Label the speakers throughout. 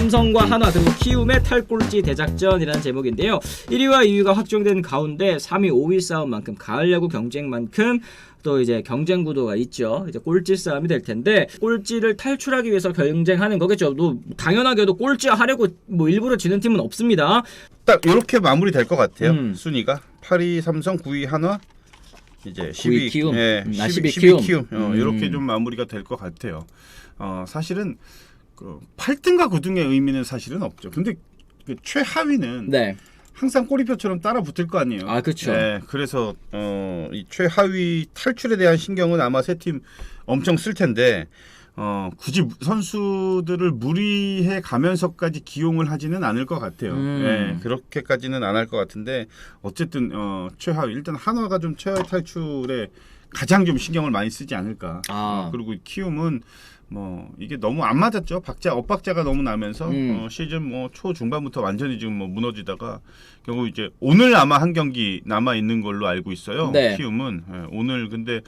Speaker 1: 삼성과 한화 그리고 키움의 탈꼴찌 대작전이라는 제목인데요. 1위와 2위가 확정된 가운데 3위, 5위 싸움만큼 가을 야구 경쟁만큼 또 이제 경쟁 구도가 있죠. 이제 꼴찌 싸움이 될 텐데 꼴찌를 탈출하기 위해서 경쟁하는 거겠죠. 또 당연하게도 꼴찌 하려고 뭐 일부러 지는 팀은 없습니다.
Speaker 2: 딱 이렇게 마무리 될 것 같아요. 순위가 8위 삼성, 9위 한화, 이제 10위
Speaker 1: 키움,
Speaker 2: 예,
Speaker 1: 10위
Speaker 2: 키움. 이렇게 좀 마무리가 될 것 같아요. 사실은 그 8등과 9등의 의미는 사실은 없죠. 근데 그 최하위는
Speaker 1: 네.
Speaker 2: 항상 꼬리표처럼 따라 붙을 거 아니에요.
Speaker 1: 아, 그렇죠.
Speaker 2: 네, 그래서 이 최하위 탈출에 대한 신경은 아마 세 팀 엄청 쓸 텐데 굳이 선수들을 무리해 가면서까지 기용을 하지는 않을 것 같아요. 네, 그렇게까지는 안 할 것 같은데 어쨌든 최하위 일단 한화가 좀 최하위 탈출에 가장 좀 신경을 많이 쓰지 않을까. 그리고 키움은 뭐 이게 너무 안 맞았죠. 엇박자가 너무 나면서 시즌 뭐 초중반부터 완전히 지금 뭐 무너지다가 결국 이제 오늘 아마 한 경기 남아 있는 걸로 알고 있어요.
Speaker 1: 네.
Speaker 2: 키움은 오늘 근데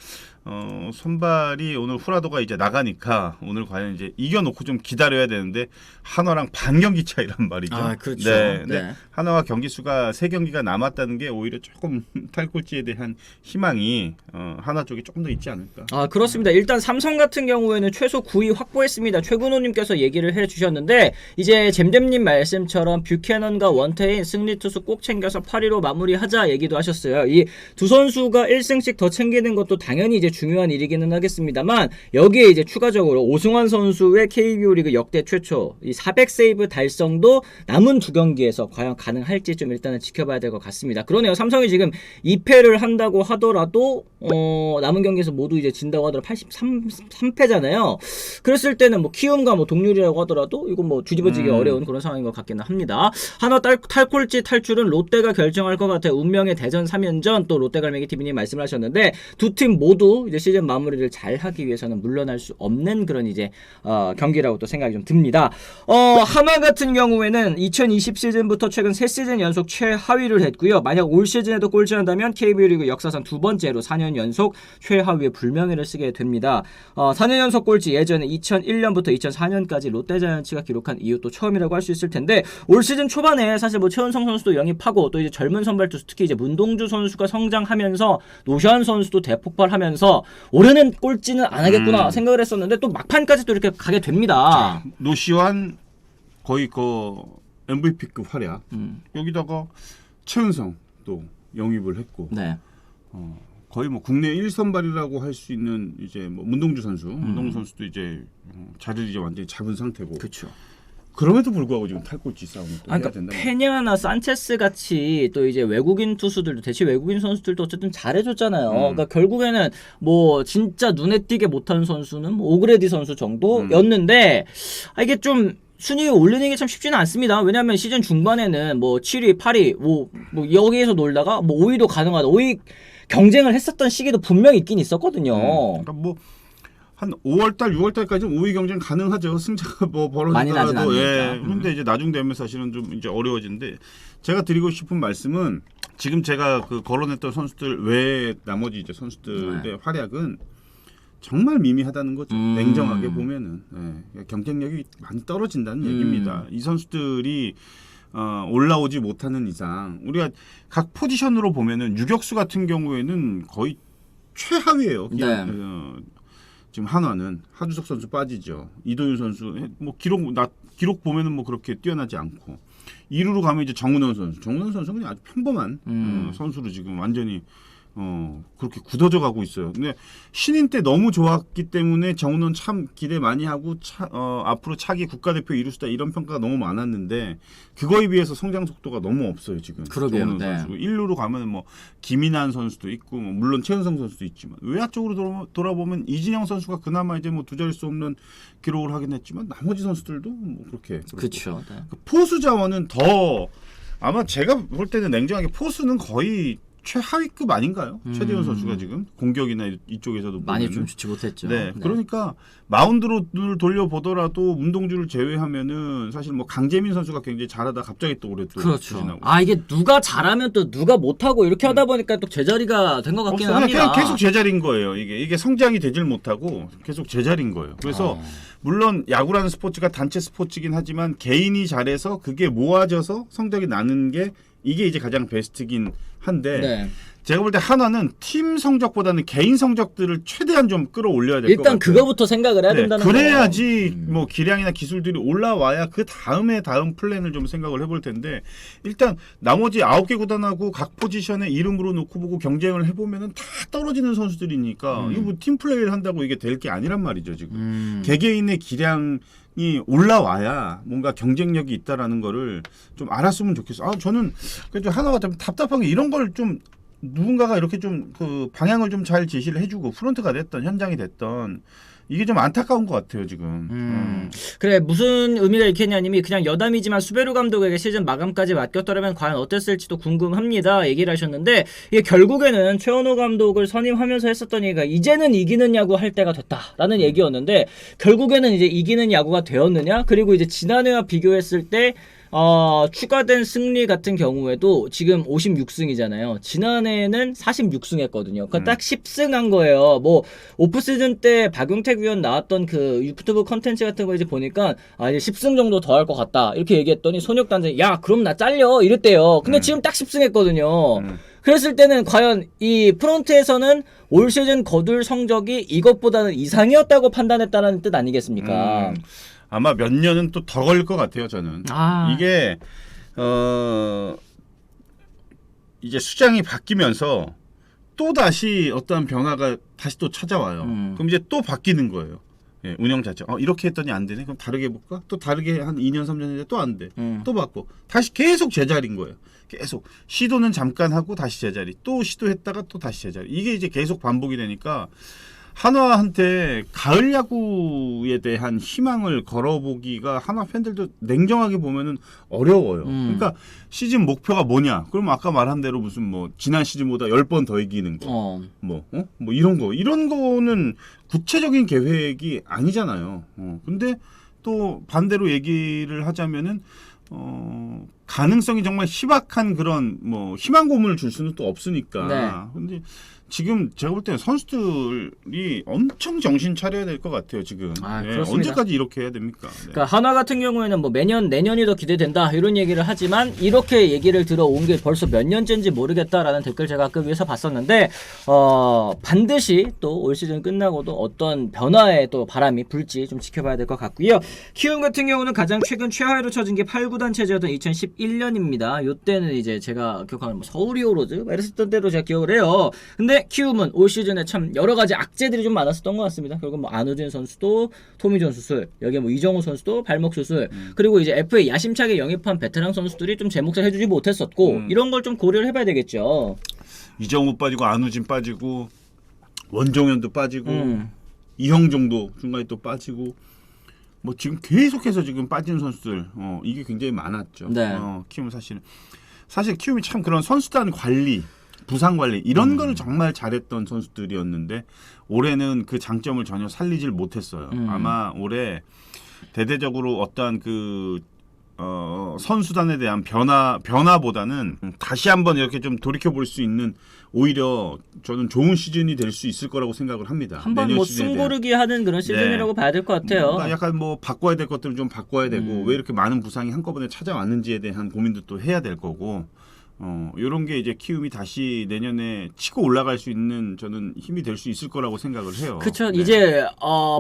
Speaker 2: 선발이 오늘 후라도가 이제 나가니까 오늘 과연 이제 이겨놓고 좀 기다려야 되는데 한화랑 반 경기 차이란 말이죠.
Speaker 1: 아, 그렇죠.
Speaker 2: 네,
Speaker 1: 네.
Speaker 2: 네. 한화와 경기 수가 3경기가 남았다는 게 오히려 조금 탈꼴찌에 대한 희망이 한화 쪽에 조금 더 있지 않을까.
Speaker 1: 아, 그렇습니다. 일단 삼성 같은 경우에는 최소 9위 확보했습니다. 최근호님께서 얘기를 해주셨는데 이제 잼잼님 말씀처럼 뷰캐넌과 원태인 승리 투수 꼭 챙겨서 8위로 마무리하자 얘기도 하셨어요. 이 두 선수가 1승씩 더 챙기는 것도 당연히 이제 중요한 일이기는 하겠습니다만 여기에 이제 추가적으로 오승환 선수의 KBO 리그 역대 최초 이 400세이브 달성도 남은 두 경기에서 과연 가능할지 좀 일단은 지켜봐야 될 것 같습니다. 그러네요. 삼성이 지금 2패를 한다고 하더라도 남은 경기에서 모두 이제 진다고 하더라도 83패잖아요. 그랬을 때는 뭐 키움과 뭐 동률이라고 하더라도 이거 뭐 뒤집어지기 어려운 그런 상황인 것 같기는 합니다. 한화 탈꼴찌 탈출은 롯데가 결정할 것 같아요. 운명의 대전 3연전 또 롯데갈매기 TV님 말씀을 하셨는데 두 팀 모두 이제 시즌 마무리를 잘 하기 위해서는 물러날 수 없는 그런 이제 경기라고 또 생각이 좀 듭니다. 한화 같은 경우에는 2020 시즌부터 최근 3시즌 연속 최하위를 했고요. 만약 올 시즌에도 꼴찌한다면 KBO 리그 역사상 두 번째로 4년 연속 최하위의 불명예를 쓰게 됩니다. 4년 연속 꼴찌 예전에 2001년부터 2004년까지 롯데자이언츠가 기록한 이후 또 처음이라고 할 수 있을 텐데 올 시즌 초반에 사실 뭐 최은성 선수도 영입하고 또 이제 젊은 선발 투수 특히 이제 문동주 선수가 성장하면서 노시환 선수도 대폭발하면서 올해는 꼴찌는 안 하겠구나 생각을 했었는데 또 막판까지 또 이렇게 가게 됩니다.
Speaker 2: 노시환 거의 그 MVP급 활약. 여기다가 최은성 또 영입을 했고.
Speaker 1: 네.
Speaker 2: 거의 뭐 국내 1선발이라고 할 수 있는 이제 뭐 문동주 선수도 이제 자리를 이제 완전히 잡은 상태고.
Speaker 1: 그렇죠.
Speaker 2: 그럼에도 불구하고 지금 탈꼴찌 싸움을 또 해야
Speaker 1: 그러니까
Speaker 2: 된다.
Speaker 1: 페냐나 산체스 같이 또 이제 외국인 투수들도 대체 외국인 선수들도 어쨌든 잘해줬잖아요. 그러니까 결국에는 뭐 진짜 눈에 띄게 못한 선수는 뭐 오그레디 선수 정도였는데 이게 좀 순위 올리는 게 참 쉽지는 않습니다. 왜냐하면 시즌 중반에는 뭐 7위, 8위 뭐 여기에서 놀다가 뭐 5위도 가능하다. 5위 경쟁을 했었던 시기도 분명히 있긴 있었거든요.
Speaker 2: 그러니까 뭐 한 5월달, 6월달까지는 5위 경쟁 가능하죠. 승자가 뭐 벌어지더라도. 예. 그런데 이제 나중 되면 사실은 좀 이제 어려워지는데 제가 드리고 싶은 말씀은 지금 제가 그 거론했던 선수들 외에 나머지 이제 선수들의 활약은 정말 미미하다는 거죠. 냉정하게 보면은 경쟁력이 많이 떨어진다는 얘기입니다. 이 선수들이 올라오지 못하는 이상 우리가 각 포지션으로 보면은 유격수 같은 경우에는 거의 최하위예요.
Speaker 1: 네.
Speaker 2: 지금 한화는 하주석 선수 빠지죠. 이도윤 선수 뭐 기록 보면은 뭐 그렇게 뛰어나지 않고 2루로 가면 이제 정은원 선수는 그냥 아주 평범한 선수로 지금 완전히 그렇게 굳어져 가고 있어요. 근데 신인 때 너무 좋았기 때문에 정은원 참 기대 많이 하고 앞으로 차기 국가대표 이루수다 이런 평가가 너무 많았는데 그거에 비해서 성장 속도가 너무 없어요 지금.
Speaker 1: 그러게요. 네.
Speaker 2: 선수 1루로 가면 뭐 김인환 선수도 있고 뭐 물론 최은성 선수도 있지만 외야 쪽으로 돌아보면 이진영 선수가 그나마 이제 뭐 두 자릿수 없는 기록을 하긴 했지만 나머지 선수들도 뭐 그렇게
Speaker 1: 그렇죠. 네.
Speaker 2: 포수 자원은 더 아마 제가 볼 때는 냉정하게 포수는 거의 최하위급 아닌가요? 최대현 선수가 지금 공격이나 이쪽에서도
Speaker 1: 많이
Speaker 2: 보면은.
Speaker 1: 좀 좋지 못했죠.
Speaker 2: 네, 그러니까 마운드로 돌려보더라도 문동주를 제외하면은 사실 뭐 강재민 선수가 굉장히 잘하다 갑자기 또 올해 또
Speaker 1: 그렇죠.
Speaker 2: 부진하고.
Speaker 1: 아 이게 누가 잘하면 또 누가 못하고 이렇게 하다 보니까 또 제자리가 된 것 같기는
Speaker 2: 없어요.
Speaker 1: 합니다.
Speaker 2: 그냥 계속 제자리인 거예요. 이게 성장이 되질 못하고 계속 제자리인 거예요. 그래서 물론 야구라는 스포츠가 단체 스포츠긴 하지만 개인이 잘해서 그게 모아져서 성적이 나는 게 이게 이제 가장 베스트긴 한데
Speaker 1: 네.
Speaker 2: 제가 볼 때 한화는 팀 성적보다는 개인 성적들을 최대한 좀 끌어올려야 될 것 같아요.
Speaker 1: 일단 그거부터 생각을 해야
Speaker 2: 네,
Speaker 1: 된다는
Speaker 2: 그래야지 뭐 기량이나 기술들이 올라와야 그 다음에 다음 플랜을 좀 생각을 해볼 텐데 일단 나머지 9개 구단하고 각 포지션에 이름으로 놓고 보고 경쟁을 해보면은 다 떨어지는 선수들이니까 이거 뭐 팀 플레이를 한다고 이게 될 게 아니란 말이죠 지금. 개개인의 기량이 올라와야 뭔가 경쟁력이 있다라는 거를 좀 알았으면 좋겠어. 아 저는 그래도 하나가 좀 답답한 게 이런 걸 좀 누군가가 이렇게 좀 그 방향을 좀 잘 제시를 해주고 프론트가 됐던 현장이 됐던 이게 좀 안타까운 것 같아요 지금.
Speaker 1: 그래 무슨 의미가 있겠냐님이 그냥 여담이지만 수베르 감독에게 시즌 마감까지 맡겼더라면 과연 어땠을지도 궁금합니다 얘기를 하셨는데 이게 결국에는 최원호 감독을 선임하면서 했었던 얘기가 이제는 이기는 야구 할 때가 됐다라는 얘기였는데 결국에는 이제 이기는 야구가 되었느냐 그리고 이제 지난해와 비교했을 때 추가된 승리 같은 경우에도 지금 56승이잖아요. 지난해에는 46승 했거든요. 그러니까 딱 10승 한 거예요. 뭐, 오프시즌 때 박용택 위원 나왔던 그 유튜브 컨텐츠 같은 거 이제 보니까, 이제 10승 정도 더 할 것 같다. 이렇게 얘기했더니 손혁단장이, 야, 그럼 나 잘려. 이랬대요. 근데 지금 딱 10승 했거든요. 그랬을 때는 과연 이 프론트에서는 올 시즌 거둘 성적이 이것보다는 이상이었다고 판단했다는 뜻 아니겠습니까?
Speaker 2: 아마 몇 년은 또 더 걸릴 것 같아요 저는. 이게 이제 수장이 바뀌면서 또 다시 어떠한 변화가 다시 또 찾아와요. 그럼 이제 또 바뀌는 거예요. 예, 운영 자체. 이렇게 했더니 안 되네. 그럼 다르게 해볼까? 또 다르게 한 2년 3년 했는데 또 안 돼. 또 바꿔. 다시 계속 제자리인 거예요. 계속 시도는 잠깐 하고 다시 제자리. 또 시도했다가 또 다시 제자리. 이게 이제 계속 반복이 되니까. 한화한테 가을 야구에 대한 희망을 걸어보기가 한화 팬들도 냉정하게 보면은 어려워요. 그러니까 시즌 목표가 뭐냐? 그럼 아까 말한 대로 무슨 뭐 지난 시즌보다 10번 더 이기는 거, 뭐 이런 거는 구체적인 계획이 아니잖아요. 근데 또 반대로 얘기를 하자면은 가능성이 정말 희박한 그런 뭐 희망 고문을 줄 수는 또 없으니까.
Speaker 1: 네.
Speaker 2: 근데 지금 제가 볼 때는 선수들이 엄청 정신 차려야 될 것 같아요 지금.
Speaker 1: 그렇습니다.
Speaker 2: 언제까지 이렇게 해야 됩니까? 네.
Speaker 1: 그러니까 한화 같은 경우에는 뭐 매년 내년이 더 기대된다 이런 얘기를 하지만 이렇게 얘기를 들어온 게 벌써 몇 년째인지 모르겠다라는 댓글 제가 아까 위에서 봤었는데 반드시 또 올 시즌 끝나고도 어떤 변화의 또 바람이 불지 좀 지켜봐야 될 것 같고요. 키움 같은 경우는 가장 최근 최하위로 쳐진 게 8구단 체제였던 2011년입니다. 요때는 이제 제가 기억하는 뭐 서울 히어로즈 이랬었던 때로 제가 기억을 해요. 근데 키움은 올 시즌에 참 여러 가지 악재들이 좀 많았었던 것 같습니다. 결국 뭐 안우진 선수도 토미존 수술, 여기에 뭐 이정우 선수도 발목 수술, 그리고 이제 FA 야심차게 영입한 베테랑 선수들이 좀 제 몫을 해주지 못했었고 이런 걸 좀 고려를 해봐야 되겠죠.
Speaker 2: 이정우 빠지고 안우진 빠지고 원종현도 빠지고 이형정도 중간에 또 빠지고 뭐 지금 계속해서 지금 빠지는 선수들 이게 굉장히 많았죠.
Speaker 1: 네.
Speaker 2: 키움은 사실 키움이 참 그런 선수단 관리 부상 관리 이런 거를 정말 잘했던 선수들이었는데 올해는 그 장점을 전혀 살리질 못했어요. 아마 올해 대대적으로 어떠한 그 선수단에 대한 변화보다는 다시 한번 이렇게 좀 돌이켜 볼 수 있는 오히려 저는 좋은 시즌이 될 수 있을 거라고 생각을 합니다.
Speaker 1: 한번 뭐 숨고르기 하는 그런 시즌이라고 봐야 될 것 같아요.
Speaker 2: 그러니까 약간 뭐 바꿔야 될 것들은 좀 바꿔야 되고 왜 이렇게 많은 부상이 한꺼번에 찾아왔는지에 대한 고민도 또 해야 될 거고. 요런 게 이제 키움이 다시 내년에 치고 올라갈 수 있는 저는 힘이 될 수 있을 거라고 생각을 해요.
Speaker 1: 그렇죠.
Speaker 2: 네.
Speaker 1: 이제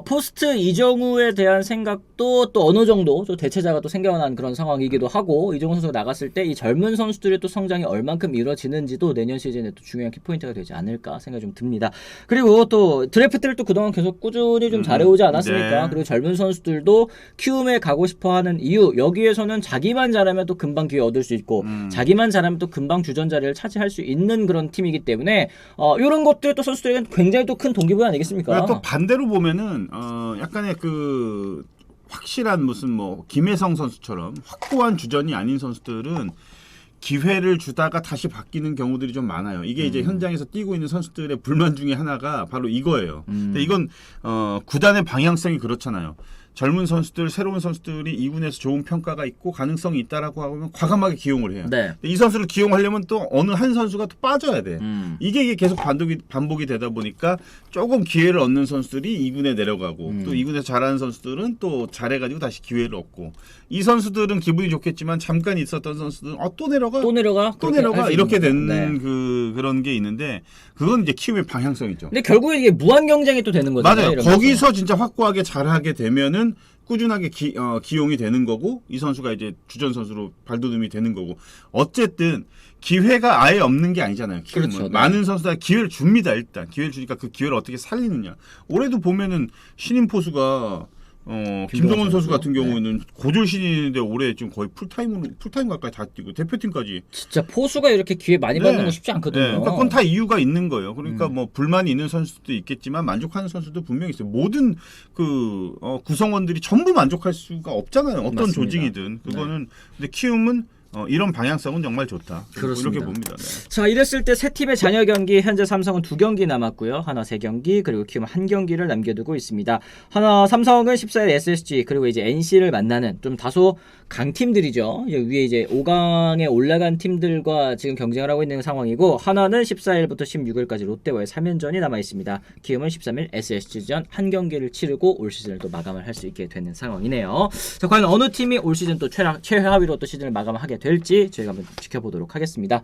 Speaker 1: 포스트 이정우에 대한 생각도 또 어느 정도 또 대체자가 또 생겨난 그런 상황이기도 하고 이정우 선수가 나갔을 때 이 젊은 선수들의 또 성장이 얼만큼 이루어지는지도 내년 시즌에 또 중요한 키포인트가 되지 않을까 생각이 좀 듭니다. 그리고 또 드래프트를 또 그동안 계속 꾸준히 좀 잘해오지 않았습니까?
Speaker 2: 네.
Speaker 1: 그리고 젊은 선수들도 키움에 가고 싶어하는 이유 여기에서는 자기만 잘하면 또 금방 기회 얻을 수 있고 자기만 잘하면 또 금방 주전 자리를 차지할 수 있는 그런 팀이기 때문에 이런 것들이 또 선수들에겐 굉장히 또 큰 동기부여 아니겠습니까?
Speaker 2: 또 반대로 보면은 약간의 그 확실한 무슨 뭐 김혜성 선수처럼 확고한 주전이 아닌 선수들은 기회를 주다가 다시 바뀌는 경우들이 좀 많아요. 이게 이제 현장에서 뛰고 있는 선수들의 불만 중에 하나가 바로 이거예요. 근데 이건 구단의 방향성이 그렇잖아요. 젊은 선수들, 새로운 선수들이 2군에서 좋은 평가가 있고 가능성이 있다라고 하면 과감하게 기용을 해요.
Speaker 1: 네.
Speaker 2: 이 선수를 기용하려면 또 어느 한 선수가 또 빠져야 돼. 이게 계속 반복이 되다 보니까 조금 기회를 얻는 선수들이 2군에 내려가고 또 2군에서 잘하는 선수들은 또 잘해가지고 다시 기회를 얻고 이 선수들은 기분이 좋겠지만 잠깐 있었던 선수들은 또 내려가
Speaker 1: 또 내려가
Speaker 2: 또 내려가 이렇게 되는
Speaker 1: 네.
Speaker 2: 그런 게 있는데 그건 이제 키움의 방향성이죠.
Speaker 1: 근데 결국에 이게 무한 경쟁이 또 되는 거잖아요.
Speaker 2: 맞아요.
Speaker 1: 이러면서.
Speaker 2: 거기서 진짜 확고하게 잘하게 되면은 꾸준하게 기용이 되는 거고 이 선수가 이제 주전 선수로 발돋움이 되는 거고 어쨌든 기회가 아예 없는 게 아니잖아요. 키움은.
Speaker 1: 그렇죠, 네.
Speaker 2: 많은 선수들 기회를 줍니다. 일단 기회를 주니까 그 기회를 어떻게 살리느냐. 올해도 보면은 신인 포수가 김동원 선수 같은 경우에는 고졸 신인인데 올해 지금 거의 풀타임 가까이 다 뛰고 대표팀까지.
Speaker 1: 진짜 포수가 이렇게 기회 많이 받는 거 쉽지 않거든요.
Speaker 2: 네, 그러니까 그건 다 이유가 있는 거예요. 그러니까 뭐 불만이 있는 선수도 있겠지만 만족하는 선수도 분명히 있어요. 모든 구성원들이 전부 만족할 수가 없잖아요. 어떤
Speaker 1: 맞습니다.
Speaker 2: 조직이든 그거는 근데 키움은 이런 방향성은 정말 좋다.
Speaker 1: 그렇습니다.
Speaker 2: 이렇게 봅니다. 네.
Speaker 1: 자, 이랬을 때 세 팀의 잔여 경기 현재 삼성은 2경기 남았고요. 하나 3경기 그리고 키움 1경기를 남겨두고 있습니다. 하나 삼성은 14일 SSG 그리고 이제 NC를 만나는 좀 다소 강팀들이죠. 위에 이제 5강에 올라간 팀들과 지금 경쟁을 하고 있는 상황이고 하나는 14일부터 16일까지 롯데와의 3연전이 남아 있습니다. 키움은 13일 SSG전 1경기를 치르고 올 시즌을 또 마감을 할 수 있게 되는 상황이네요. 자, 과연 어느 팀이 올 시즌 또 최하위로 또 시즌을 마감하게 될지 저희가 한번 지켜보도록 하겠습니다.